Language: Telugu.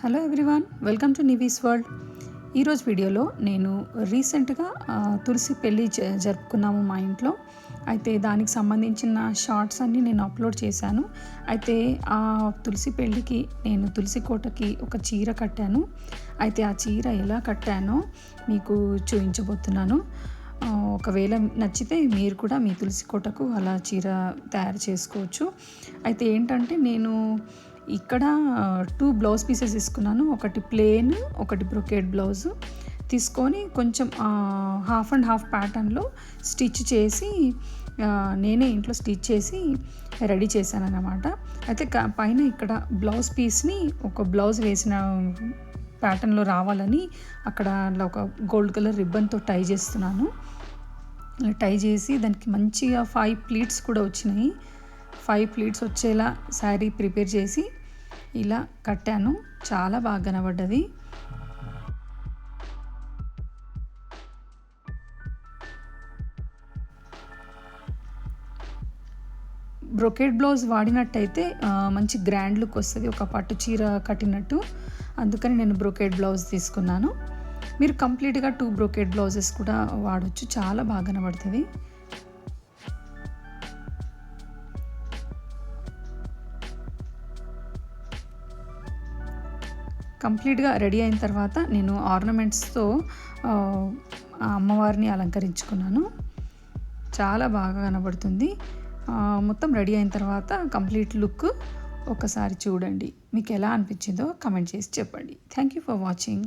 Hello everyone, welcome to Nivi's world. ఈరోజు వీడియోలో నేను రీసెంట్గా తులసి పెళ్ళి జరుపుకున్నాము మా ఇంట్లో. అయితే దానికి సంబంధించిన షార్ట్స్ అన్నీ నేను అప్లోడ్ చేశాను. అయితే ఆ తులసి పెళ్ళికి నేను తులసి కోటకి ఒక చీర కట్టాను. అయితే ఆ చీర ఎలా కట్టానో మీకు చూపించబోతున్నాను. ఒకవేళ నచ్చితే మీరు కూడా మీ తులసి కోటకు అలా చీర తయారు చేసుకోవచ్చు. అయితే ఏంటంటే నేను ఇక్కడ 2 బ్లౌజ్ పీసెస్ తీసుకున్నాను. ఒకటి ప్లెయిన్, ఒకటి బ్రొకేడ్ బ్లౌజ్ తీసుకొని కొంచెం హాఫ్ అండ్ హాఫ్ ప్యాటర్న్లో స్టిచ్ చేసి నేనే ఇంట్లో స్టిచ్ చేసి రెడీ చేశాను అన్నమాట. అయితే పైన ఇక్కడ బ్లౌజ్ పీస్ని ఒక బ్లౌజ్ వేసిన ప్యాటర్న్లో రావాలని అక్కడ ఒక గోల్డ్ కలర్ రిబ్బన్తో టై చేస్తున్నాను. టై చేసి దానికి మంచిగా 5 ప్లీట్స్ కూడా వచ్చినాయి. 5 ప్లీట్స్ వచ్చేలా శారీ ప్రిపేర్ చేసి ఇలా కట్టాను. చాలా బాగా కనబడ్డది. బ్రొకేడ్ బ్లౌజ్ వాడినట్టయితే మంచి గ్రాండ్ లుక్ వస్తుంది, ఒక పట్టు చీర కట్టినట్టు. అందుకని నేను బ్రొకేడ్ బ్లౌజ్ తీసుకున్నాను. మీరు కంప్లీట్గా 2 బ్రొకేడ్ బ్లౌజెస్ కూడా వాడచ్చు, చాలా బాగా కనబడుతుంది. కంప్లీట్గా రెడీ అయిన తర్వాత నేను ఆర్నమెంట్స్తో అమ్మవారిని అలంకరించుకున్నాను. చాలా బాగా కనబడుతుంది. మొత్తం రెడీ అయిన తర్వాత కంప్లీట్ లుక్ ఒకసారి చూడండి. మీకు ఎలా అనిపించిందో కమెంట్ చేసి చెప్పండి. Thank you for watching.